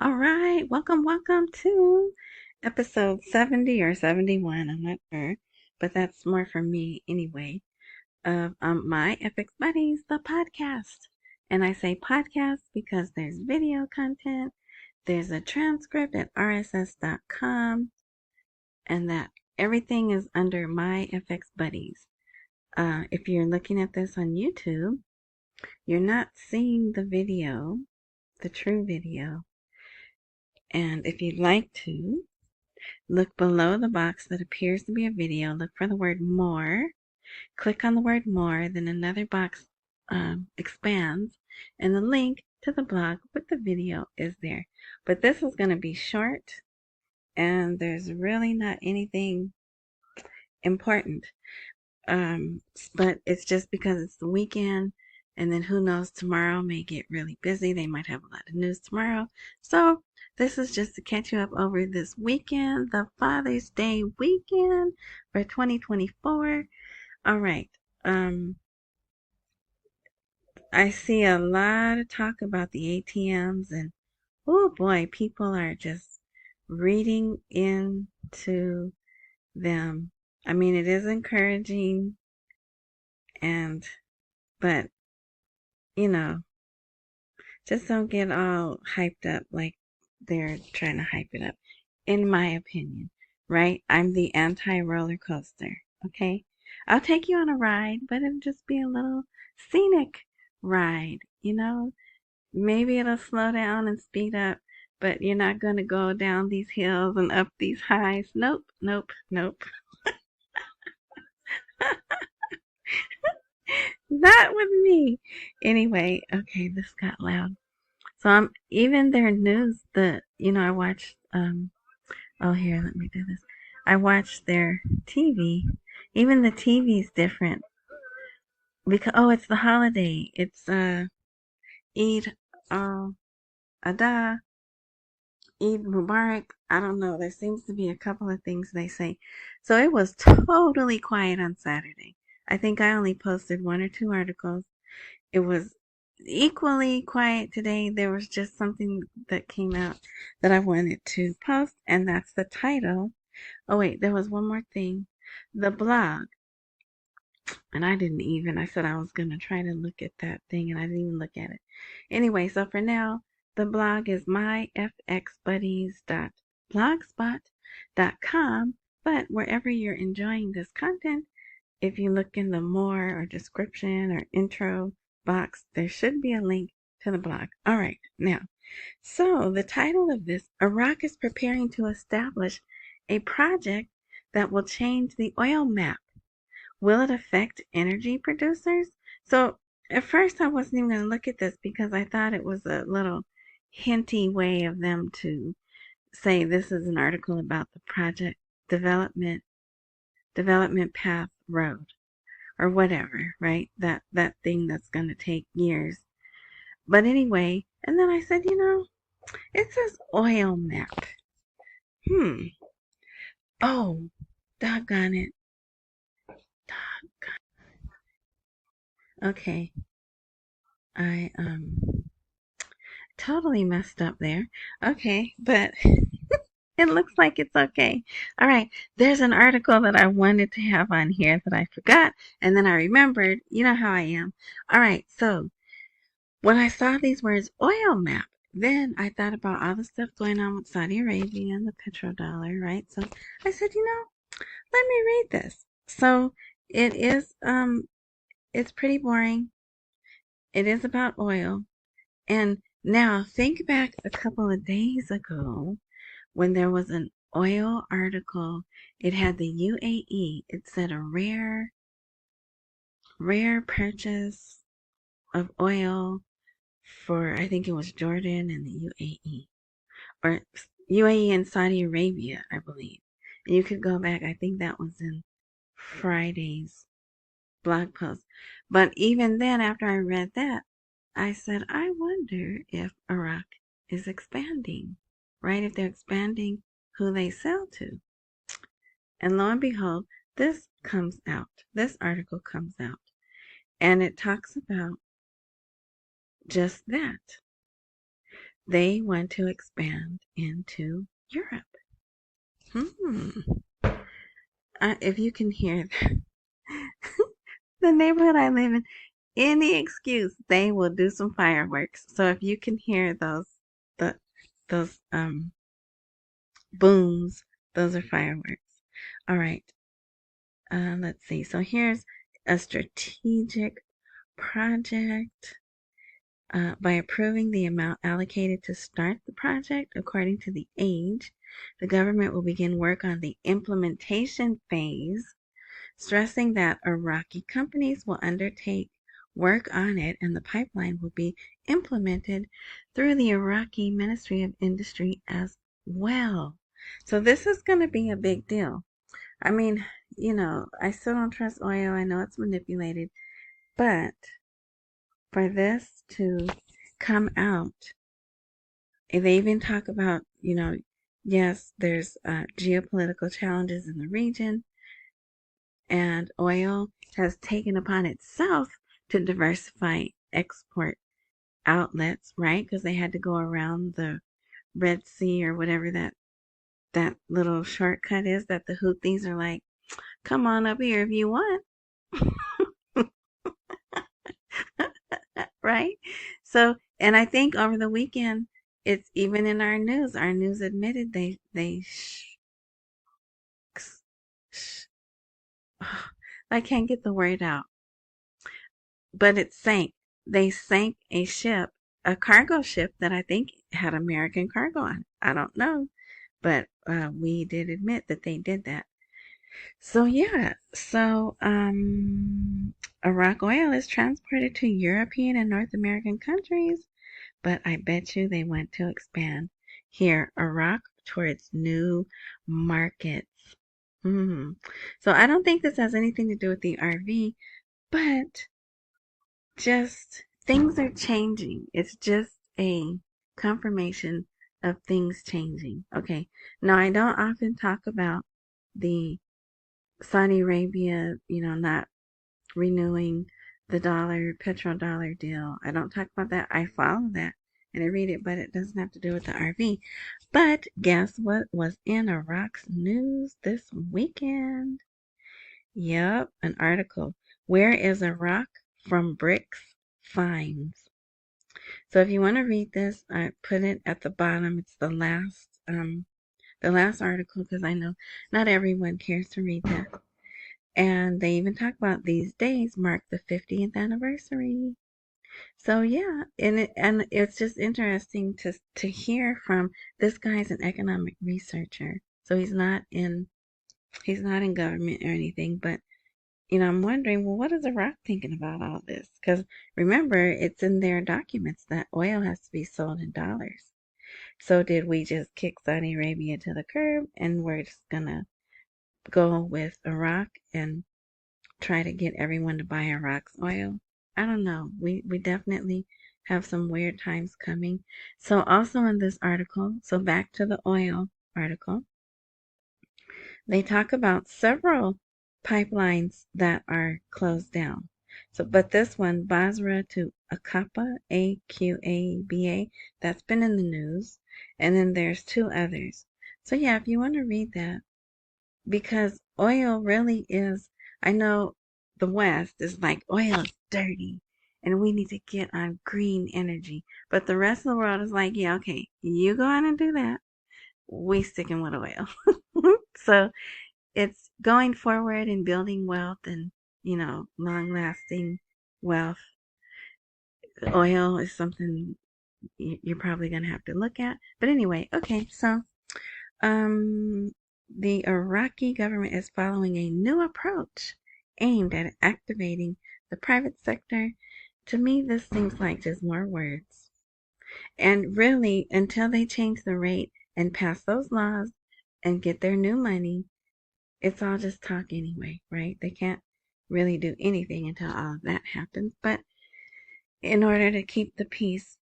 All right, welcome to episode 70 or 71, I'm not sure, but that's more for me anyway, of My FX Buddies, the podcast. And I say podcast because there's video content, there's a transcript at rss.com, and that everything is under My FX Buddies. If you're looking at this on YouTube, you're not seeing the video, the true video. And if you'd like to, look below the box that appears to be a video. Look for the word more. Click on the word more. Then another box expands. And the link to the blog with the video is there. But this is going to be short. And there's really not anything important. But it's just because it's the weekend. And then who knows, tomorrow may get really busy. They might have a lot of news tomorrow. So this is just to catch you up over this weekend, the Father's Day weekend for 2024. All right. I see a lot of talk about the ATMs, and oh boy, people are just reading into them. I mean, it is encouraging, but just don't get all hyped up like they're trying to hype it up, in my opinion, right? I'm the anti-roller coaster, okay? I'll take you on a ride, but it'll just be a little scenic ride, Maybe it'll slow down and speed up, but you're not going to go down these hills and up these highs. Nope, nope, nope. Not with me. Anyway, okay, this got loud. So even their news, I watched, here, let me do this. I watched their TV. Even the TV's different. Because, it's the holiday. It's, Eid al-Adha, Eid Mubarak. I don't know. There seems to be a couple of things they say. So it was totally quiet on Saturday. I think I only posted one or two articles. It was equally quiet today. There was just something that came out that I wanted to post, and that's the title. Oh wait, there was one more thing. The blog. And I said I was going to try to look at that thing, and I didn't even look at it. Anyway, so for now, the blog is myfxbuddies.blogspot.com, but wherever you're enjoying this content, if you look in the more or description or intro box, there should be a link to the blog. All right, now, so the title of this, Iraq is preparing to establish a project that will change the oil map. Will it affect energy producers? So at first I wasn't even going to look at this because I thought it was a little hinty way of them to say this is an article about the project development path road or whatever, right? That thing that's going to take years. But anyway, and then I said, it says oil map. Oh, doggone it. Okay. I totally messed up there. Okay, but it looks like it's okay. All right, there's an article that I wanted to have on here that I forgot, and then I remembered. You know how I am. All right, so when I saw these words oil map, then I thought about all the stuff going on with Saudi Arabia and the petrodollar, right? So I said, let me read this. So it is it's pretty boring. It is about oil. And now think back a couple of days ago when there was an oil article. It had the UAE. It said a rare purchase of oil for, I think it was Jordan and the UAE. Or UAE and Saudi Arabia, I believe. And you could go back. I think that was in Friday's blog post. But even then, after I read that, I said, I wonder if Iraq is expanding, right? If they're expanding who they sell to. And lo and behold, this article comes out, and it talks about just that. they want to expand into Europe. If you can hear the neighborhood I live in, any excuse, they will do some fireworks. So if you can hear those booms, those are fireworks. All right. Let's see. So here's a strategic project. By approving the amount allocated to start the project according to the age, the government will begin work on the implementation phase, stressing that Iraqi companies will undertake work on it and the pipeline will be implemented through the Iraqi Ministry of Industry as well. So this is going to be a big deal. I mean, I still don't trust oil. I know it's manipulated, but for this to come out, and they even talk about, yes, there's geopolitical challenges in the region, and oil has taken upon itself to diversify export outlets, right? Because they had to go around the Red Sea or whatever that little shortcut is that the Houthis are like, come on up here if you want. Right? So, and I think over the weekend, it's even in our news. Our news admitted I can't get the word out, but it sank. They sank a ship, a cargo ship that I think had American cargo on it. I don't know, but we did admit that they did that. So yeah, Iraq oil is transported to European and North American countries, but I bet you they want to expand here, Iraq, towards new markets. So I don't think this has anything to do with the RV, but just things are changing. It's just a confirmation of things changing. Okay, now I don't often talk about the Saudi Arabia, not renewing the petrodollar deal. I don't talk about that. I follow that and I read it, but it doesn't have to do with the RV. But guess what was in Iraq's news this weekend? Yep, an article. Where is Iraq from BRICS Finds? So if you want to read this, I put it at the bottom. It's the last article because I know not everyone cares to read that. And they even talk about these days mark the 50th anniversary. So yeah, and it's just interesting to hear from this guy's an economic researcher. So he's not in government or anything, but I'm wondering, well, what is Iraq thinking about all this? Because remember, it's in their documents that oil has to be sold in dollars. So did we just kick Saudi Arabia to the curb and we're just gonna go with Iraq and try to get everyone to buy Iraq's oil? I don't know. We definitely have some weird times coming. So also in this article, so back to the oil article, they talk about several pipelines that are closed down. So, but this one, Basra to Aqaba, Aqaba, that's been in the news. And then there's two others. So yeah, if you want to read that, because oil really is, I know the West is like, oil is dirty and we need to get on green energy. But the rest of the world is like, yeah, okay, you go on and do that. We sticking with oil. So it's going forward and building wealth and, long lasting wealth. Oil is something you're probably going to have to look at. But anyway, okay, so the Iraqi government is following a new approach aimed at activating the private sector. To me, this seems like just more words. And really, until they change the rate and pass those laws and get their new money, it's all just talk anyway, right? They can't really do anything until all of that happens. But in order to keep the peace,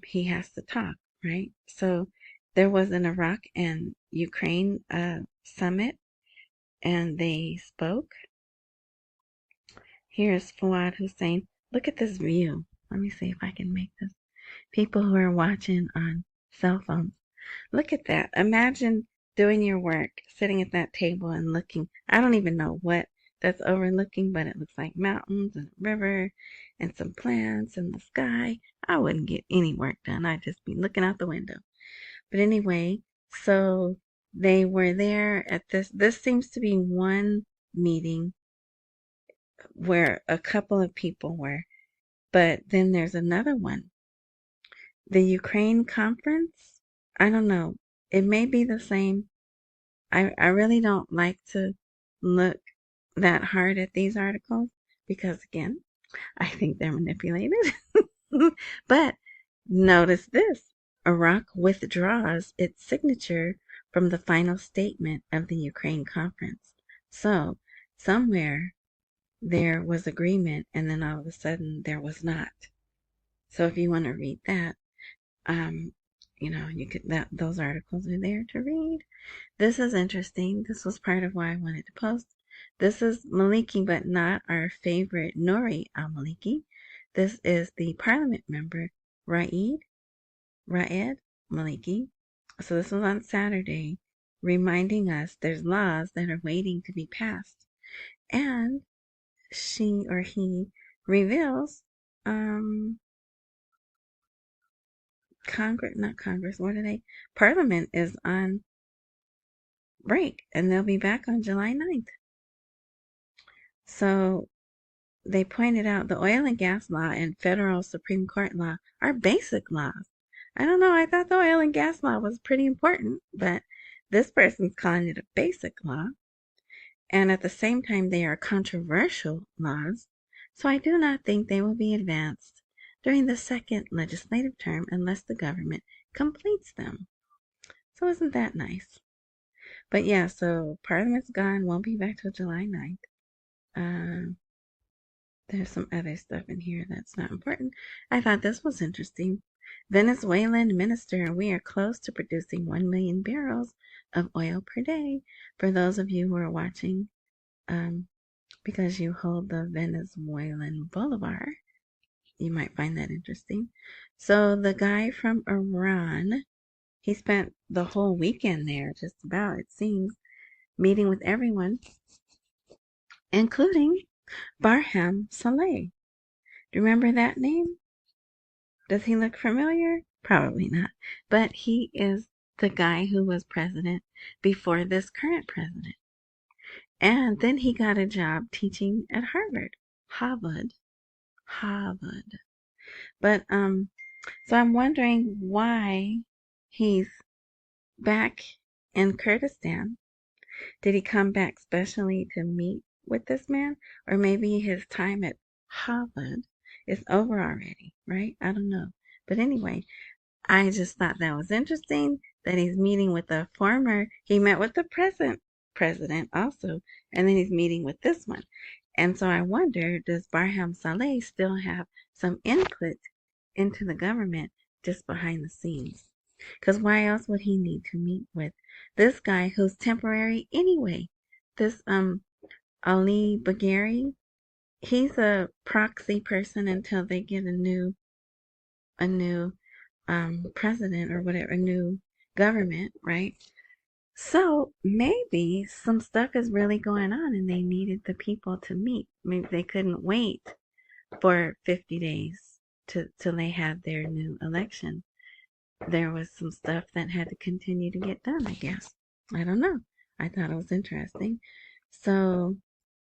he has to talk, right? So there was an Iraq and Ukraine summit, and they spoke. Here's Fuad Hussein. Look at this view. Let me see if I can make this. people who are watching on cell phones. Look at that. Imagine doing your work, sitting at that table and looking. I don't even know what that's overlooking, but it looks like mountains and a river and some plants and the sky. I wouldn't get any work done. I'd just be looking out the window. But anyway, so they were there at this. This seems to be one meeting where a couple of people were, but then there's another one. The Ukraine conference, I don't know. It may be the same. I really don't like to look that hard at these articles because, again, I think they're manipulated. But notice this. Iraq withdraws its signature from the final statement of the Ukraine conference. So, somewhere there was agreement, and then all of a sudden there was not. So if you want to read that, you could those articles are there to read. This is interesting. This was part of why I wanted to post. This is Maliki, but not our favorite Nouri al-Maliki. This is the parliament member, Raed Maliki. So this was on Saturday, reminding us there's laws that are waiting to be passed. And she or he reveals Parliament is on break and they'll be back on July 9th. So they pointed out the oil and gas law and federal Supreme Court law are basic laws. I don't know, I thought the oil and gas law was pretty important, but this person's calling it a basic law. And at the same time, they are controversial laws, so I do not think they will be advanced during the second legislative term unless the government completes them. So isn't that nice? But yeah, so Parliament's gone, won't be back till July 9th. There's some other stuff in here that's not important. I thought this was interesting. Venezuelan minister, we are close to producing 1 million barrels of oil per day. For those of you who are watching, because you hold the Venezuelan Bolivar, you might find that interesting. So the guy from Iran, he spent the whole weekend there, just about, it seems, meeting with everyone, including Barham Saleh. Do you remember that name? Does he look familiar? Probably not. But he is the guy who was president before this current president. And then he got a job teaching at Harvard. But so I'm wondering why he's back in Kurdistan. Did he come back specially to meet with this man? Or maybe his time at Harvard is over already, right? I don't know. But anyway, I just thought that was interesting that he's meeting with he met with the present president also, and then he's meeting with this one. And so I wonder, does Barham Saleh still have some input into the government just behind the scenes? Because why else would he need to meet with this guy who's temporary anyway? This Ali Bagheri, he's a proxy person until they get a new president or whatever, a new government, right? So maybe some stuff is really going on and they needed the people to meet. Maybe they couldn't wait for 50 days till they had their new election. There was some stuff that had to continue to get done, I guess. I don't know. I thought it was interesting. So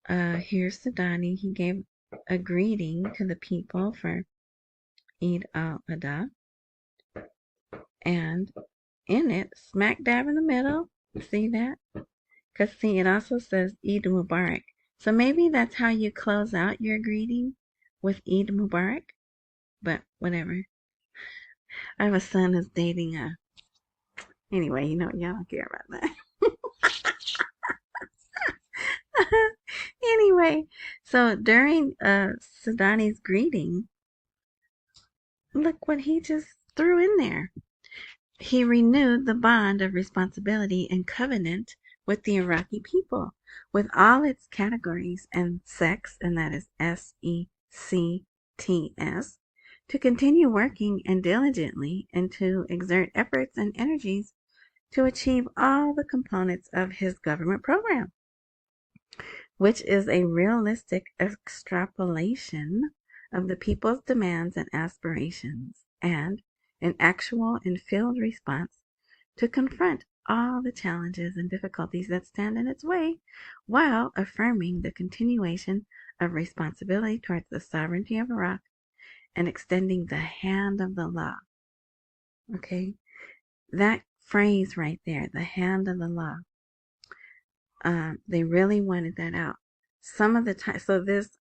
here's Sudani. He gave a greeting to the people for Eid al-Adha. And in it, smack dab in the middle, see that? Because see, it also says Eid Mubarak. So maybe that's how you close out your greeting, with Eid Mubarak. But whatever. I have a son who's dating anyway, y'all don't care about that. Anyway, so during Sudani's greeting, look what he just threw in there. He renewed the bond of responsibility and covenant with the Iraqi people, with all its categories and sects, and that is SECTS, to continue working and diligently and to exert efforts and energies to achieve all the components of his government program, which is a realistic extrapolation of the people's demands and aspirations, and an actual and field response to confront all the challenges and difficulties that stand in its way, while affirming the continuation of responsibility towards the sovereignty of Iraq and extending the hand of the law. Okay? That phrase right there, the hand of the law, they really wanted that out. Some of the time, so this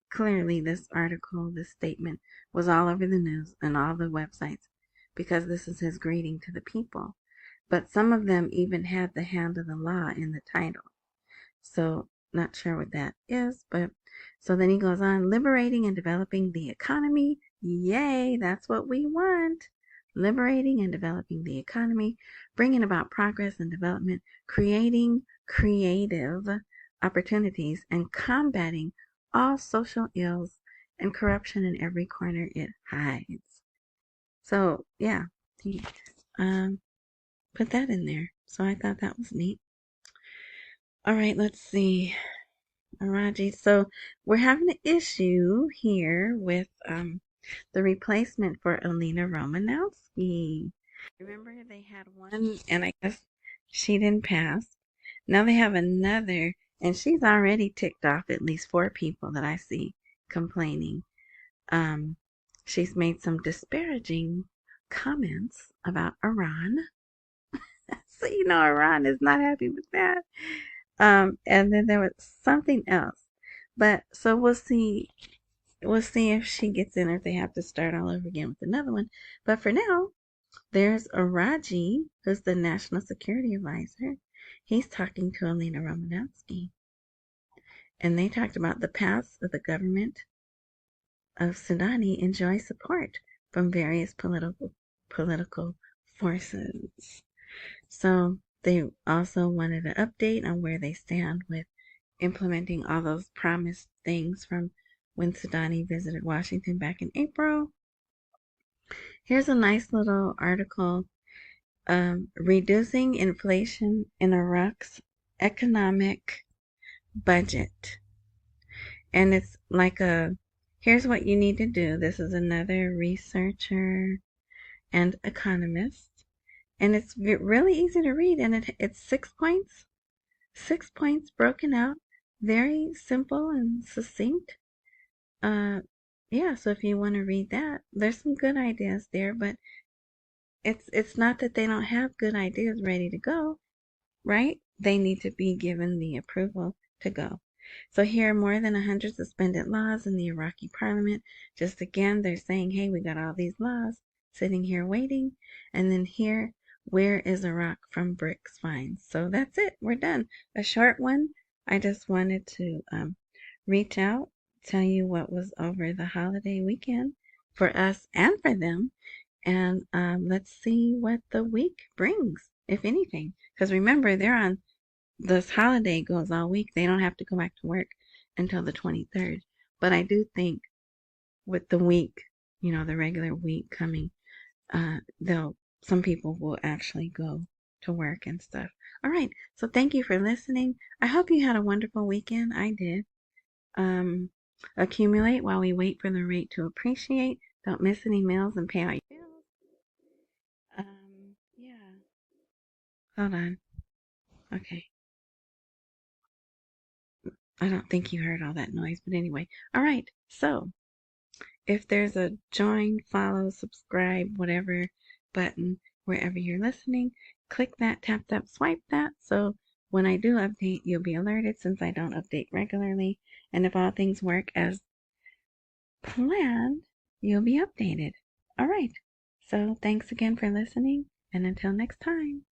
article, this statement was all over the news and all the websites because this is his greeting to the people. But some of them even had the hand of the law in the title. So not sure what that is, but so then he goes on, liberating and developing the economy. Yay, that's what we want. Liberating and developing the economy, bringing about progress and development, creating creative opportunities, and combating all social ills and corruption in every corner it hides. So yeah, he put that in there. So I thought that was neat. All right, let's see. Araji. So we're having an issue here with the replacement for Alina Romanowski. Remember they had one and I guess she didn't pass. Now they have another and she's already ticked off at least 4 people that I see complaining. She's made some disparaging comments about Iran. So you know Iran is not happy with that. And then there was something else. But so we'll see if she gets in or if they have to start all over again with another one. But for now, there's Araji, who's the National Security Advisor. He's talking to Alina Romanowski. And they talked about the paths of the government of Sudani enjoy support from various political forces. So they also wanted an update on where they stand with implementing all those promised things from when Sudani visited Washington back in April. Here's a nice little article, reducing inflation in Iraq's economic budget. And it's like here's what you need to do. This is another researcher and economist. And it's really easy to read. And it's 6 points. 6 points broken out. Very simple and succinct. Yeah, so if you want to read that, there's some good ideas there, but it's not that they don't have good ideas ready to go, right? They need to be given the approval to go. So here are more than 100 suspended laws in the Iraqi parliament. Just again, they're saying, hey, we got all these laws sitting here waiting. And then here, where is Iraq from BRICS fines? So that's it. We're done. A short one. I just wanted to reach out, tell you what was over the holiday weekend for us and for them. And let's see what the week brings, if anything. Because remember, they're on this holiday goes all week. They don't have to go back to work until the 23rd. But I do think with the week, the regular week coming, some people will actually go to work and stuff. All right. So thank you for listening. I hope you had a wonderful weekend. I did. Accumulate while we wait for the rate to appreciate. Don't miss any meals and pay all your bills. Yeah. Hold on. Okay. I don't think you heard all that noise, but anyway. All right. So if there's a join, follow, subscribe, whatever button wherever you're listening, click that, tap that, swipe that. So when I do update, you'll be alerted since I don't update regularly. And if all things work as planned, you'll be updated. All right. So thanks again for listening. And until next time.